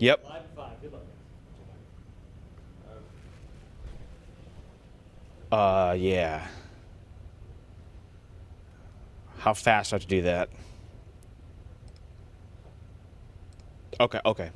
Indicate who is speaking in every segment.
Speaker 1: Yep. Yeah. How fast do I have to do that? Okay.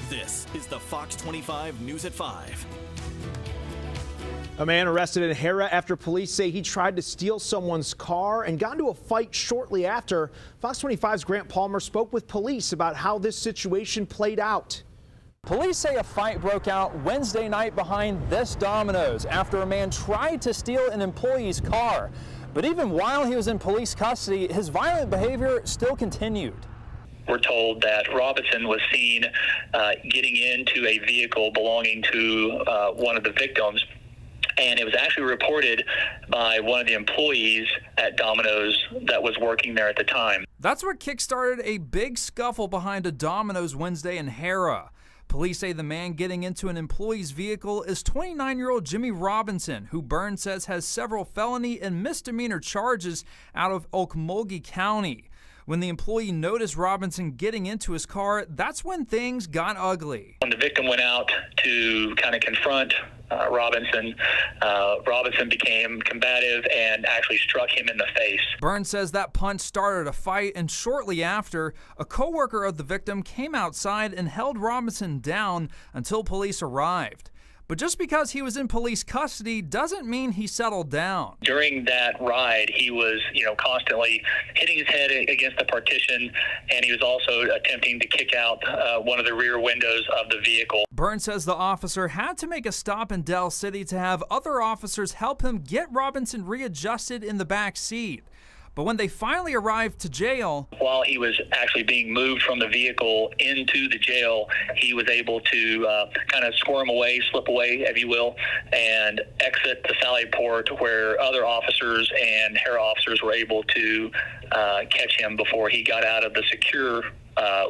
Speaker 2: This is the Fox 25 News at 5.
Speaker 3: A man arrested in Hera after police say he tried to steal someone's car and got into a fight shortly after. Fox 25's Grant Palmer spoke with police about how this situation played out.
Speaker 4: Police say a fight broke out Wednesday night behind this Domino's after a man tried to steal an employee's car. But even while he was in police custody, his violent behavior still continued.
Speaker 5: We're told that Robinson was seen getting into a vehicle belonging to one of the victims, and it was actually reported by one of the employees at Domino's that was working there at the time.
Speaker 6: That's what kickstarted a big scuffle behind a Domino's Wednesday in Hera. Police say the man getting into an employee's vehicle is 29-year-old Jimmy Robinson, who Burns says has several felony and misdemeanor charges out of Okmulgee County. When the employee noticed Robinson getting into his car, that's when things got ugly.
Speaker 5: When the victim went out to kind of confront Robinson, Robinson became combative and actually struck him in the face.
Speaker 6: Burns says that punch started a fight, and shortly after, a co-worker of the victim came outside and held Robinson down until police arrived. But just because he was in police custody doesn't mean he settled down.
Speaker 5: During that ride, he was, constantly hitting his head against the partition, and he was also attempting to kick out one of the rear windows of the vehicle.
Speaker 6: Burns says the officer had to make a stop in Del City to have other officers help him get Robinson readjusted in the back seat. But when they finally arrived to jail,
Speaker 5: while he was actually being moved from the vehicle into the jail, he was able to kind of squirm away, slip away, if you will, and exit the Sally Port, where other officers and Hera officers were able to catch him before he got out of the secure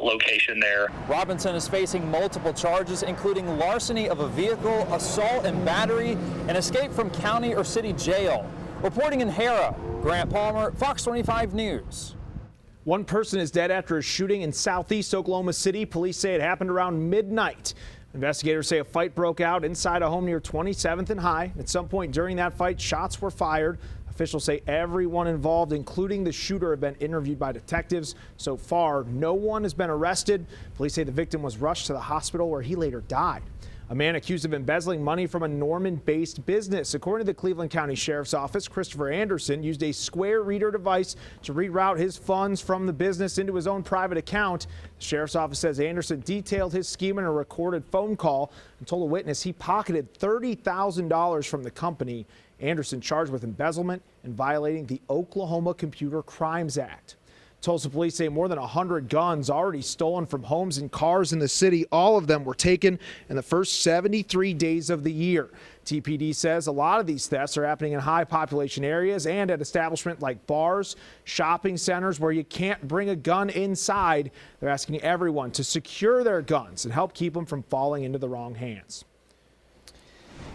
Speaker 5: location there.
Speaker 4: Robinson is facing multiple charges, including larceny of a vehicle, assault and battery, and escape from county or city jail. Reporting in Hera, Grant Palmer, Fox 25 News.
Speaker 3: One person is dead after a shooting in southeast Oklahoma City. Police say it happened around midnight. Investigators say a fight broke out inside a home near 27th and High. At some point during that fight, shots were fired. Officials say everyone involved, including the shooter, have been interviewed by detectives. So far, no one has been arrested. Police say the victim was rushed to the hospital where he later died. A man accused of embezzling money from a Norman-based business. According to the Cleveland County Sheriff's Office, Christopher Anderson used a Square reader device to reroute his funds from the business into his own private account. The Sheriff's Office says Anderson detailed his scheme in a recorded phone call and told a witness he pocketed $30,000 from the company. Anderson charged with embezzlement and violating the Oklahoma Computer Crimes Act. Tulsa police say more than 100 guns already stolen from homes and cars in the city. All of them were taken in the first 73 days of the year. TPD says a lot of these thefts are happening in high population areas and at establishments like bars, shopping centers where you can't bring a gun inside. They're asking everyone to secure their guns and help keep them from falling into the wrong hands.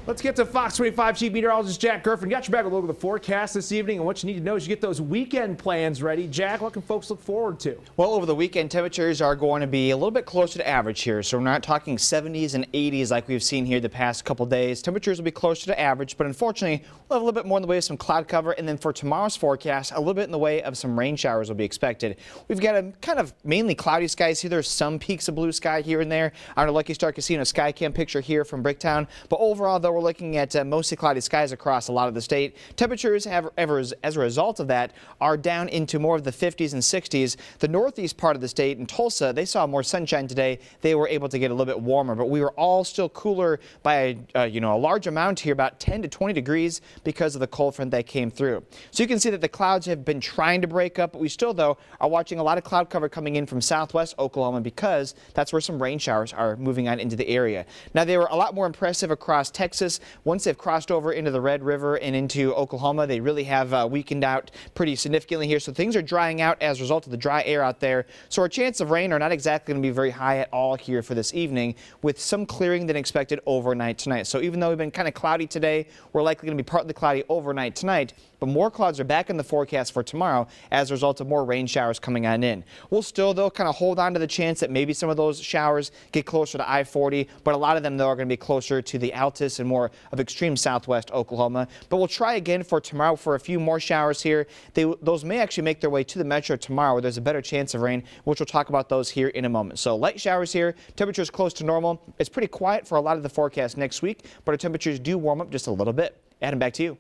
Speaker 3: Let's get to Fox 25 Chief Meteorologist Jack Griffin. Got your back with a look at the forecast this evening, and what you need to know is you get those weekend plans ready. Jack, what can folks look forward to?
Speaker 1: Well, over the weekend, temperatures are going to be a little bit closer to average here. So we're not talking 70s and 80s like we've seen here the past couple days. Temperatures will be closer to average, but unfortunately, we'll have a little bit more in the way of some cloud cover. And then for tomorrow's forecast, a little bit in the way of some rain showers will be expected. We've got a kind of mainly cloudy skies here. There's some peaks of blue sky here and there on our Lucky Star Casino Skycam picture here from Bricktown. But overall, though, we're looking at mostly cloudy skies across a lot of the state. Temperatures, as a result of that, are down into more of the 50s and 60s. The northeast part of the state in Tulsa, they saw more sunshine today. They were able to get a little bit warmer, but we were all still cooler by a large amount here, about 10 to 20 degrees because of the cold front that came through. So you can see that the clouds have been trying to break up, but we still, though, are watching a lot of cloud cover coming in from southwest Oklahoma because that's where some rain showers are moving on into the area. Now, they were a lot more impressive across Texas Texas. Once they've crossed over into the Red River and into Oklahoma, they really have weakened out pretty significantly here. So things are drying out as a result of the dry air out there. So our chance of rain are not exactly going to be very high at all here for this evening, with some clearing than expected overnight tonight. So even though we've been kind of cloudy today, we're likely going to be partly cloudy overnight tonight. But more clouds are back in the forecast for tomorrow as a result of more rain showers coming on in. We'll still, though, kind of hold on to the chance that maybe some of those showers get closer to I-40, but a lot of them, though, are going to be closer to the Altus and more of extreme southwest Oklahoma. But we'll try again for tomorrow for a few more showers here. Those may actually make their way to the metro tomorrow, where there's a better chance of rain, which we'll talk about those here in a moment. So light showers here, temperatures close to normal. It's pretty quiet for a lot of the forecast next week, but our temperatures do warm up just a little bit. Adam, back to you.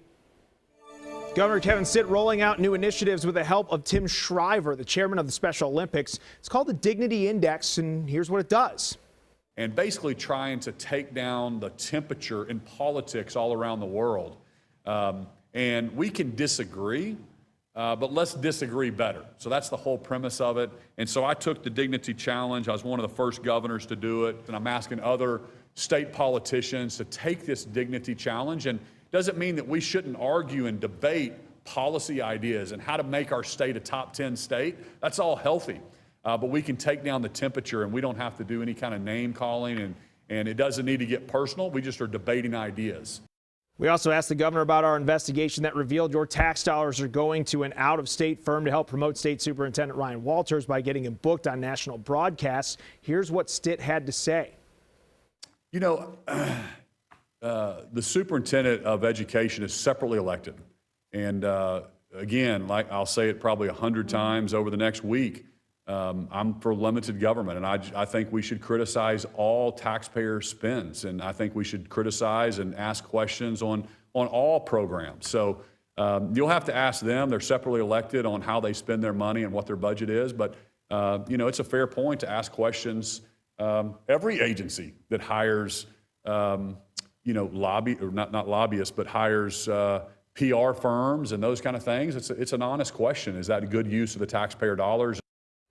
Speaker 3: Governor Kevin Stitt rolling out new initiatives with the help of Tim Shriver, the chairman of the Special Olympics. It's called the Dignity Index, and here's what it does.
Speaker 7: And basically trying to take down the temperature in politics all around the world. And we can disagree, but let's disagree better. So that's the whole premise of it. And so I took the Dignity Challenge. I was one of the first governors to do it. And I'm asking other state politicians to take this Dignity Challenge. And doesn't mean that we shouldn't argue and debate policy ideas and how to make our state a top 10 state. That's all healthy. But we can take down the temperature, and we don't have to do any kind of name calling, and it doesn't need to get personal. We just are debating ideas.
Speaker 3: We also asked the governor about our investigation that revealed your tax dollars are going to an out-of-state firm to help promote State Superintendent Ryan Walters by getting him booked on national broadcasts. Here's what Stitt had to say.
Speaker 7: You know, the superintendent of education is separately elected. And again, like I'll say it probably 100 times over the next week, I'm for limited government. And I think we should criticize all taxpayer spends. And I think we should criticize and ask questions on all programs. So you'll have to ask them. They're separately elected on how they spend their money and what their budget is. But, you know, it's a fair point to ask questions. Every agency that hires you know, not lobbyists, but hires PR firms and those kind of things. It's an honest question. Is that a good use of the taxpayer dollars?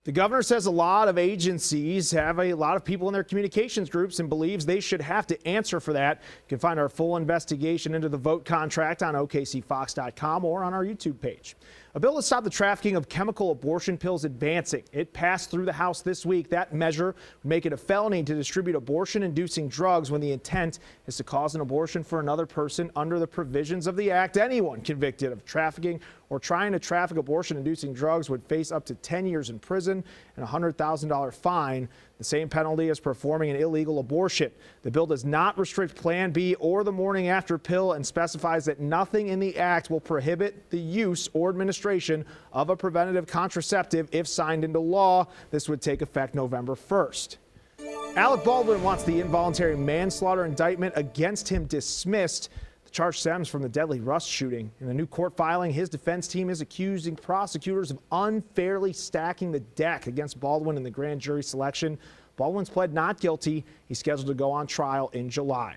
Speaker 3: The governor says a lot of agencies have a lot of people in their communications groups and believes they should have to answer for that. You can find our full investigation into the vote contract on OKCFox.com or on our YouTube page. A bill to stop the trafficking of chemical abortion pills advancing. It passed through the House this week. That measure would make it a felony to distribute abortion-inducing drugs when the intent is to cause an abortion for another person under the provisions of the act. Anyone convicted of trafficking or trying to traffic abortion-inducing drugs would face up to 10 years in prison and a $100,000 fine, the same penalty as performing an illegal abortion. The bill does not restrict Plan B or the morning after pill and specifies that nothing in the act will prohibit the use or administration of a preventative contraceptive if signed into law. This would take effect November 1st. Alec Baldwin wants the involuntary manslaughter indictment against him dismissed. The charge stems from the deadly Rust shooting. In a new court filing, his defense team is accusing prosecutors of unfairly stacking the deck against Baldwin in the grand jury selection. Baldwin's pled not guilty. He's scheduled to go on trial in July.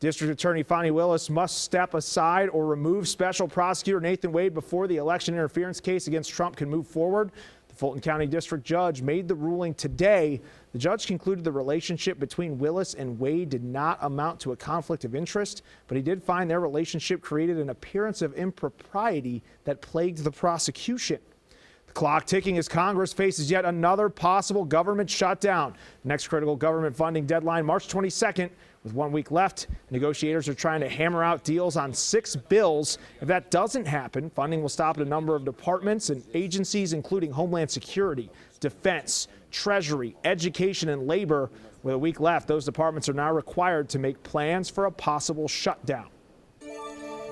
Speaker 3: District Attorney Fani Willis must step aside or remove Special Prosecutor Nathan Wade before the election interference case against Trump can move forward. The Fulton County District Judge made the ruling today. The judge concluded the relationship between Willis and Wade did not amount to a conflict of interest, but he did find their relationship created an appearance of impropriety that plagued the prosecution. The clock ticking as Congress faces yet another possible government shutdown. The next critical government funding deadline, March 22nd. With 1 week left, negotiators are trying to hammer out deals on 6 bills. If that doesn't happen, funding will stop at a number of departments and agencies, including Homeland Security, Defense, Treasury, Education, and Labor. With a week left, those departments are now required to make plans for a possible shutdown.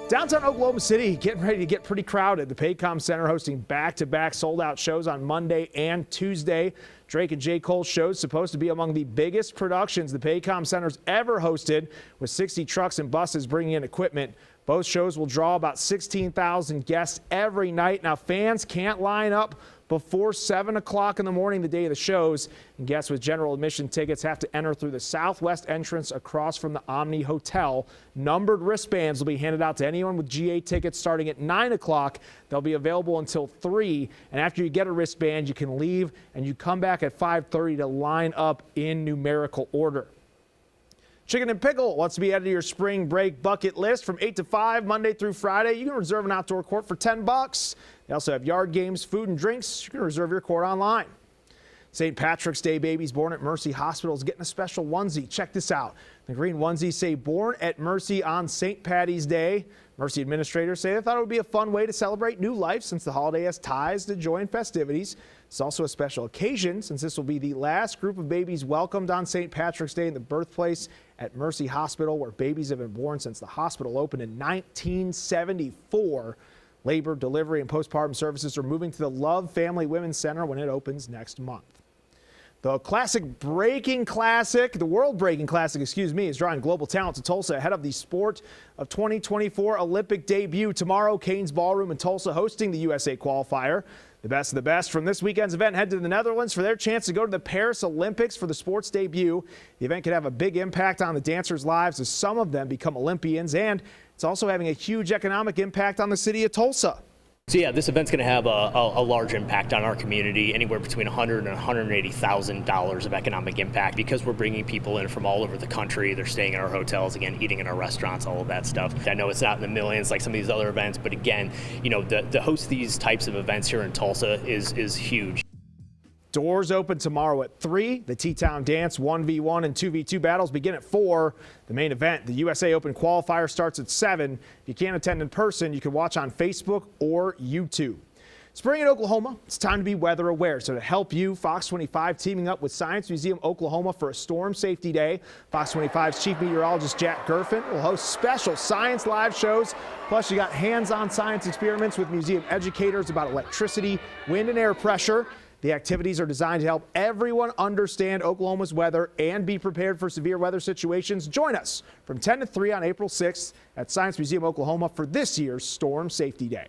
Speaker 3: Downtown Oklahoma City getting ready to get pretty crowded. The Paycom Center hosting back-to-back sold-out shows on Monday and Tuesday. Drake and J. Cole shows supposed to be among the biggest productions the Paycom Center's ever hosted, with 60 trucks and buses bringing in equipment. Both shows will draw about 16,000 guests every night. Now, fans can't line up before 7 o'clock in the morning the day of the shows. And guests with general admission tickets have to enter through the southwest entrance across from the Omni Hotel. Numbered wristbands will be handed out to anyone with GA tickets starting at 9 o'clock. They'll be available until 3. And after you get a wristband, you can leave and you come back at 5:30 to line up in numerical order. Chicken and Pickle wants to be added to your spring break bucket list from 8 to 5, Monday through Friday. You can reserve an outdoor court for $10. They also have yard games, food and drinks. You can reserve your court online. St. Patrick's Day babies born at Mercy Hospital is getting a special onesie. Check this out. The green onesies say born at Mercy on St. Patty's Day. Mercy administrators say they thought it would be a fun way to celebrate new life since the holiday has ties to joy and festivities. It's also a special occasion since this will be the last group of babies welcomed on St. Patrick's Day in the birthplace at Mercy Hospital, where babies have been born since the hospital opened in 1974. Labor, delivery, and postpartum services are moving to the Love Family Women's Center when it opens next month. The World Breaking Classic, is drawing global talent to Tulsa ahead of the Sport of 2024 Olympic debut tomorrow. Cain's Ballroom in Tulsa hosting the USA qualifier. The best of the best from this weekend's event head to the Netherlands for their chance to go to the Paris Olympics for the sport's debut. The event could have a big impact on the dancers' lives as some of them become Olympians, and it's also having a huge economic impact on the city of Tulsa.
Speaker 8: So yeah, this event's going to have a large impact on our community, anywhere between $100,000 and $180,000 of economic impact, because we're bringing people in from all over the country. They're staying in our hotels, again, eating in our restaurants, all of that stuff. I know it's not in the millions like some of these other events, but again, you know, to host these types of events here in Tulsa is huge.
Speaker 3: Doors open tomorrow at 3. The T-Town Dance 1v1 and 2v2 battles begin at 4. The main event, the USA Open qualifier, starts at 7. If you can't attend in person, you can watch on Facebook or YouTube. Spring in Oklahoma, it's time to be weather aware. So to help you, Fox 25 teaming up with Science Museum Oklahoma for a storm safety day. Fox 25's chief meteorologist Jack Gerfen will host special science live shows. Plus, you got hands-on science experiments with museum educators about electricity, wind, and air pressure. The activities are designed to help everyone understand Oklahoma's weather and be prepared for severe weather situations. Join us from 10 to 3 on April 6th at Science Museum Oklahoma for this year's Storm Safety Day.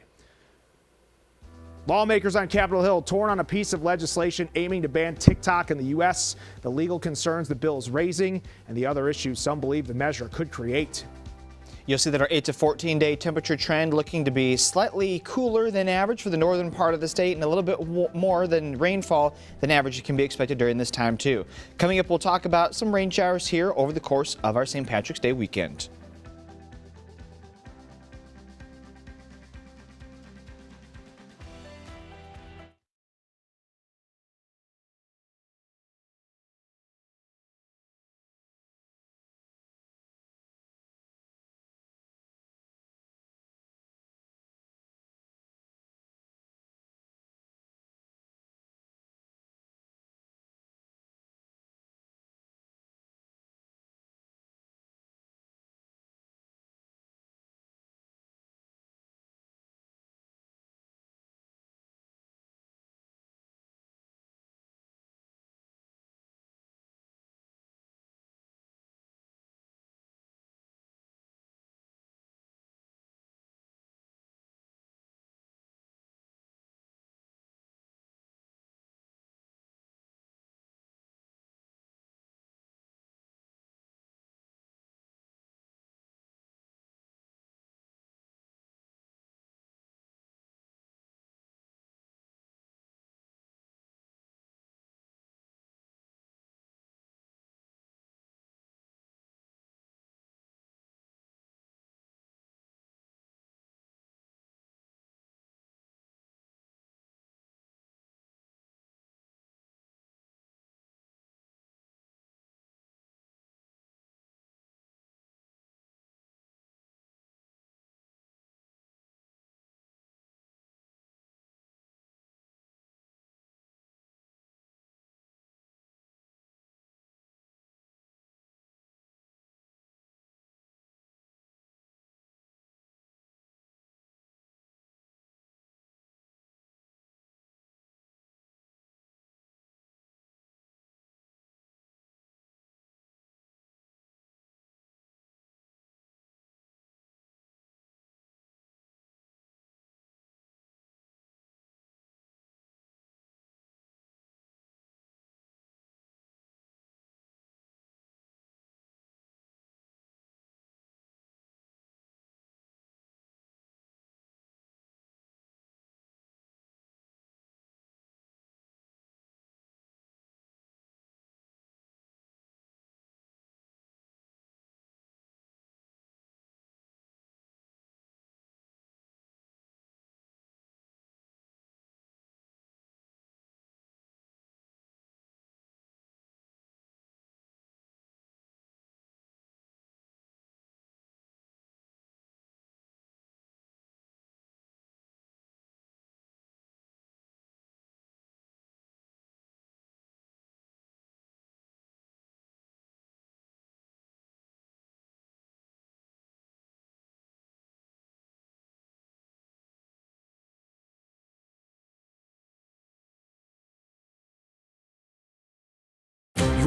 Speaker 3: Lawmakers on Capitol Hill torn on a piece of legislation aiming to ban TikTok in the U.S., the legal concerns the bill is raising, and the other issues some believe the measure could create.
Speaker 1: You'll see that our 8 to 14 day temperature trend looking to be slightly cooler than average for the northern part of the state, and a little bit more than rainfall than average can be expected during this time too. Coming up, we'll talk about some rain showers here over the course of our St. Patrick's Day weekend.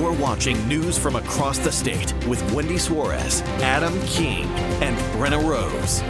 Speaker 2: You're watching news from across the state with Wendy Suarez, Adam King, and Brenna Rose.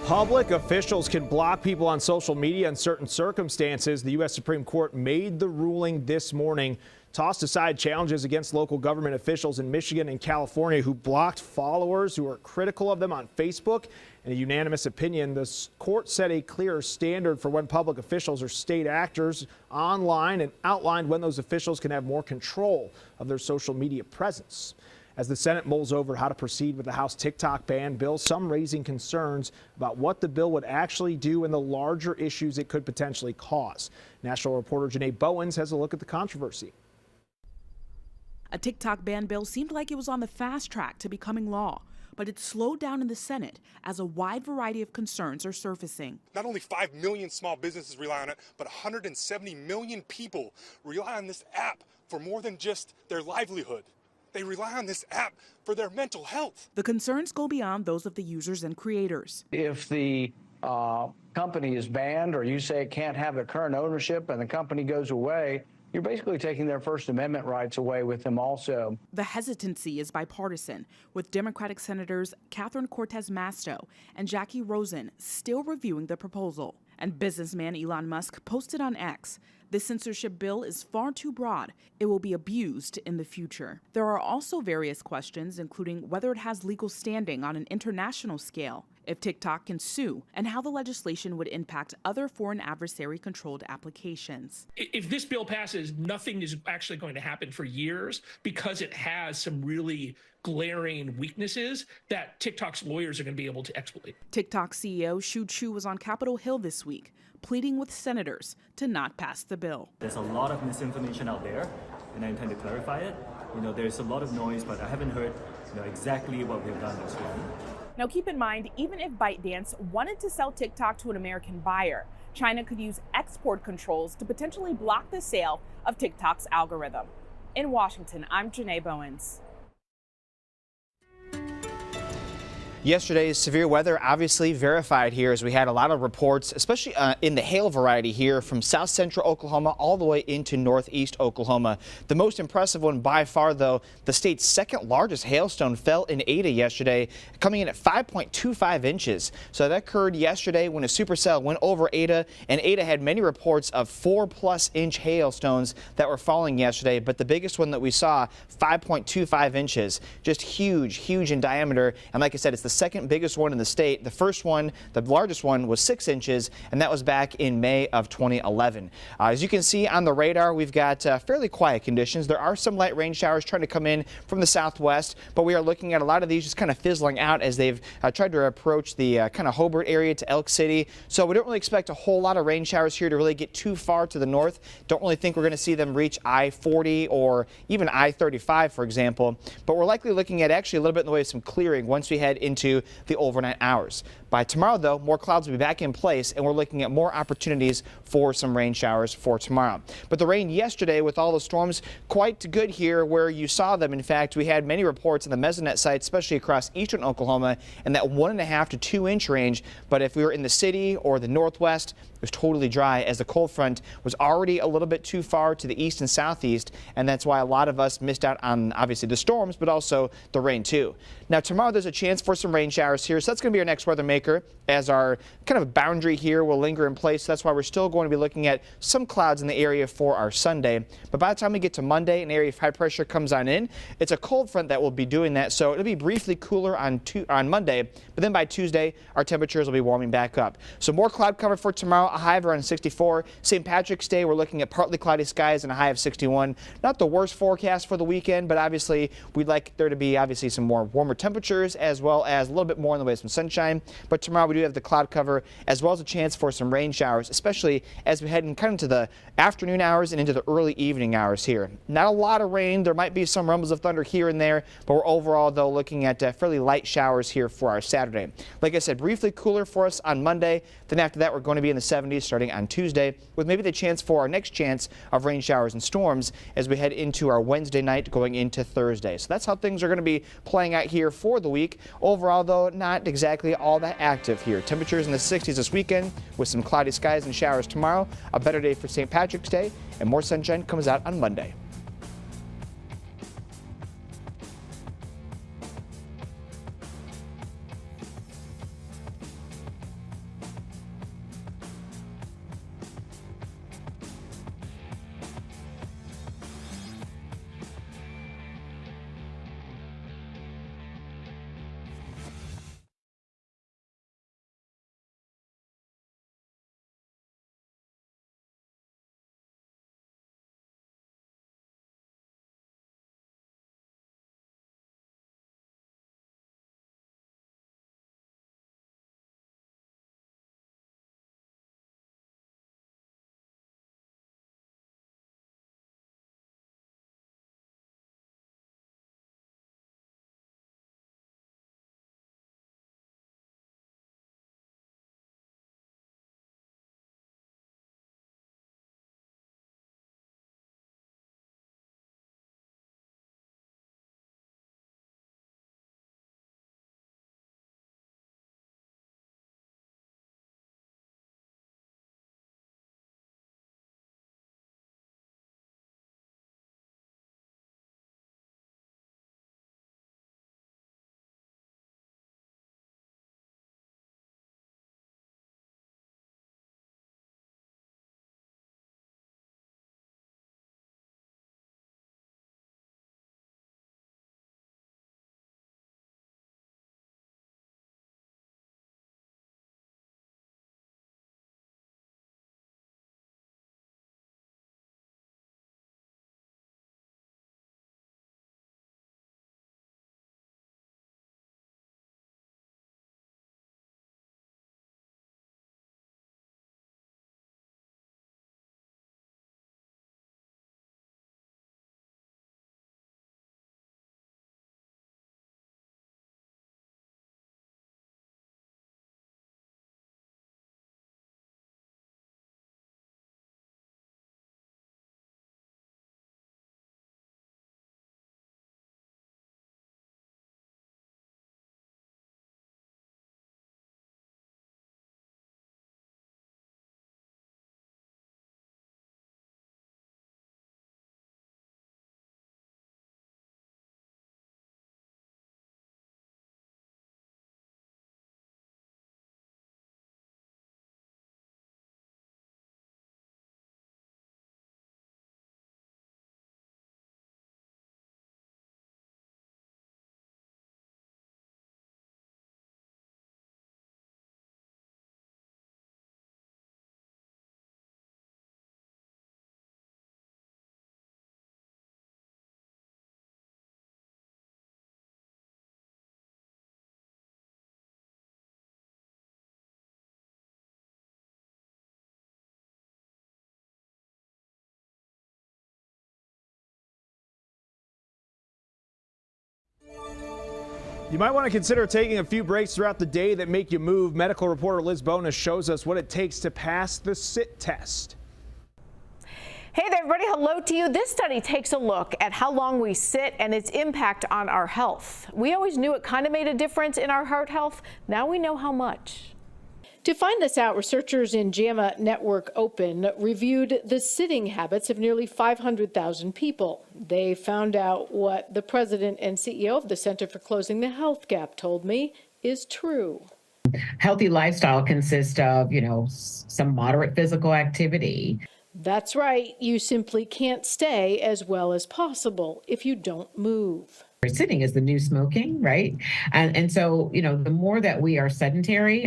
Speaker 3: Public officials can block people on social media in certain circumstances. The U.S. Supreme Court made the ruling this morning, tossed aside challenges against local government officials in Michigan and California who blocked followers who are critical of them on Facebook. In a unanimous opinion, the court set a clearer standard for when public officials or state actors online and outlined when those officials can have more control of their social media presence. As the Senate mulls over how to proceed with the House TikTok ban bill, some raising concerns about what the bill would actually do and the larger issues it could potentially cause. National reporter Janae Bowens has a look at the controversy.
Speaker 9: A TikTok ban bill seemed like it was on the fast track to becoming law, but it slowed down in the Senate as a wide variety of concerns are surfacing.
Speaker 10: Not only 5 million small businesses rely on it, but 170 million people rely on this app for more than just their livelihood. They rely on this app for their mental health.
Speaker 9: The concerns go beyond those of the users and creators.
Speaker 11: If the company is banned or you say it can't have the current ownership and the company goes away, you're basically taking their First Amendment rights away with them also.
Speaker 9: The hesitancy is bipartisan, with Democratic Senators Catherine Cortez Masto and Jackie Rosen still reviewing the proposal. And businessman Elon Musk posted on X, "This censorship bill is far too broad. It will be abused in the future." There are also various questions, including whether it has legal standing on an international scale, if TikTok can sue, and how the legislation would impact other foreign adversary-controlled applications.
Speaker 12: If this bill passes, nothing is actually going to happen for years because it has some really glaring weaknesses that TikTok's lawyers are going to be able to exploit.
Speaker 9: TikTok CEO Shu Chu was on Capitol Hill this week, pleading with senators to not pass the bill.
Speaker 13: There's a lot of misinformation out there, and I intend to clarify it. There's a lot of noise, but I haven't heard exactly what we've done this wrong.
Speaker 14: Now keep in mind, even if ByteDance wanted to sell TikTok to an American buyer, China could use export controls to potentially block the sale of TikTok's algorithm. In Washington, I'm Janae Bowens.
Speaker 1: Yesterday's severe weather obviously verified here as we had a lot of reports, especially in the hail variety here from south central Oklahoma all the way into northeast Oklahoma. The most impressive one by far, though, the state's second largest hailstone fell in Ada yesterday, coming in at 5.25 inches. So that occurred yesterday when a supercell went over Ada, and Ada had many reports of 4+ inch hailstones that were falling yesterday. But the biggest one that we saw, 5.25 inches, just huge, huge in diameter. And like I said, it's the second biggest one in the state. The first one, the largest one, was 6 inches, and that was back in May of 2011. As you can see on the radar, we've got fairly quiet conditions. There are some light rain showers trying to come in from the southwest, but we are looking at a lot of these just kind of fizzling out as they've tried to approach the kind of Hobart area to Elk City. So we don't really expect a whole lot of rain showers here to really get too far to the north. Don't really think we're going to see them reach I-40 or even I-35, for example, but we're likely looking at actually a little bit in the way of some clearing once we head into the overnight hours. By tomorrow, though, more clouds will be back in place, and we're looking at more opportunities for some rain showers for tomorrow. But the rain yesterday with all the storms, quite good here where you saw them. In fact, we had many reports on the Mesonet site, especially across eastern Oklahoma, in that 1.5 to 2 inch range. But if we were in the city or the northwest, it was totally dry as the cold front was already a little bit too far to the east and southeast, and that's why a lot of us missed out on obviously the storms, but also the rain too. Now tomorrow there's a chance for some rain showers here, so that's going to be our next weather maker as our kind of boundary here will linger in place. That's why we're still going to be looking at some clouds in the area for our Sunday. But by the time we get to Monday, an area of high pressure comes on in. It's a cold front that will be doing that, so it'll be briefly cooler on Monday, but then by Tuesday our temperatures will be warming back up. So more cloud cover for tomorrow, a high of around 64. St. Patrick's Day, we're looking at partly cloudy skies and a high of 61. Not the worst forecast for the weekend, but obviously we'd like there to be obviously some more warmer temperatures as well as a little bit more in the way of some sunshine. But tomorrow we do have the cloud cover as well as a chance for some rain showers, especially as we head in kind of into the afternoon hours and into the early evening hours here. Not a lot of rain. There might be some rumbles of thunder here and there, but we're overall, though, looking at fairly light showers here for our Saturday. Like I said, briefly cooler for us on Monday. Then after that, we're going to be in the 70s starting on Tuesday, with maybe the chance for our next chance of rain showers and storms as we head into our Wednesday night going into Thursday. So that's how things are going to be playing out here for the week. Overall, though, not exactly all that active here. Temperatures in the 60s this weekend with some cloudy skies and showers tomorrow. A better day for St. Patrick's Day, and more sunshine comes out on Monday.
Speaker 3: You might want to consider taking a few breaks throughout the day that make you move. Medical reporter Liz Bonus shows us what it takes to pass the sit test.
Speaker 15: Hey there, everybody. Hello to you. This study takes a look at how long we sit and its impact on our health. We always knew it kind of made a difference in our heart health. Now we know how much. To find this out, researchers in JAMA Network Open reviewed the sitting habits of nearly 500,000 people. They found out what the president and CEO of the Center for Closing the Health Gap told me is true.
Speaker 16: Healthy lifestyle consists of, some moderate physical activity.
Speaker 15: That's right. You simply can't stay as well as possible if you don't move.
Speaker 16: Sitting is the new smoking, right? And so, the more that we are sedentary,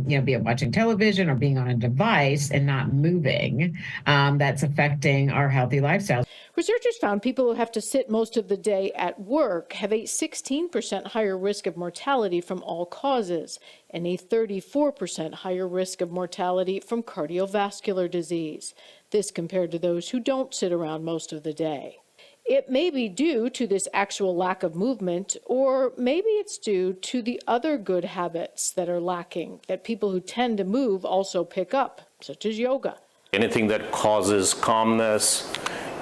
Speaker 16: be it watching television or being on a device and not moving, that's affecting our healthy lifestyle.
Speaker 15: Researchers found people who have to sit most of the day at work have a 16% higher risk of mortality from all causes and a 34% higher risk of mortality from cardiovascular disease. This compared to those who don't sit around most of the day. It may be due to this actual lack of movement, or maybe it's due to the other good habits that are lacking that people who tend to move also pick up, such as yoga.
Speaker 17: Anything that causes calmness.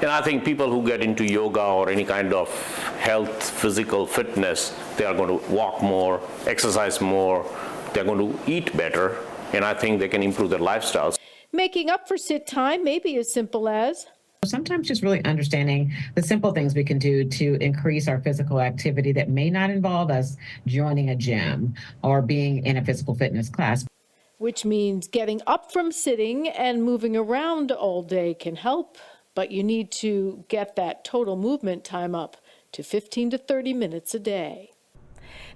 Speaker 17: And I think people who get into yoga or any kind of health, physical fitness, they are going to walk more, exercise more, they're going to eat better, and I think they can improve their lifestyles.
Speaker 15: Making up for sit time may be as simple as
Speaker 16: sometimes just really understanding the simple things we can do to increase our physical activity that may not involve us joining a gym or being in a physical fitness class.
Speaker 15: Which means getting up from sitting and moving around all day can help, but you need to get that total movement time up to 15 to 30 minutes a day.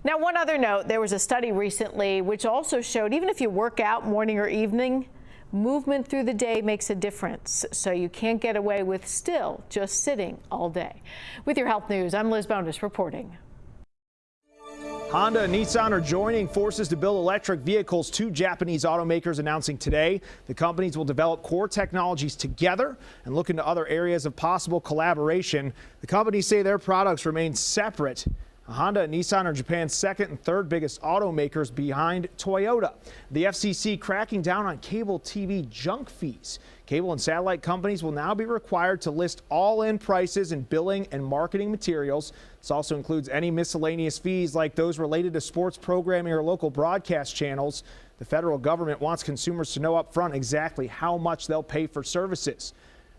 Speaker 15: Now, one other note, there was a study recently which also showed even if you work out morning or evening, movement through the day makes a difference, so you can't get away with still just sitting all day. With your health news, I'm Liz Bonus reporting.
Speaker 3: Honda and Nissan are joining forces to build electric vehicles. Two Japanese automakers announcing today the companies will develop core technologies together and look into other areas of possible collaboration. The companies say their products remain separate. Honda and Nissan are Japan's second and third biggest automakers behind Toyota. The FCC cracking down on cable TV junk fees. Cable and satellite companies will now be required to list all-in prices in billing and marketing materials. This also includes any miscellaneous fees like those related to sports programming or local broadcast channels. The federal government wants consumers to know up front exactly how much they'll pay for services.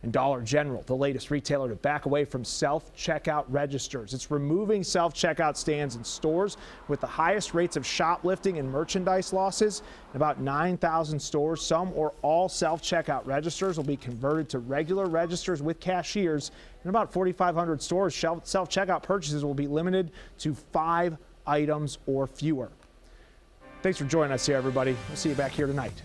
Speaker 3: And Dollar General, the latest retailer to back away from self-checkout registers. It's removing self-checkout stands in stores with the highest rates of shoplifting and merchandise losses. In about 9,000 stores, some or all self-checkout registers will be converted to regular registers with cashiers. In about 4,500 stores, self-checkout purchases will be limited to 5 items or fewer. Thanks for joining us here, everybody. We'll see you back here tonight.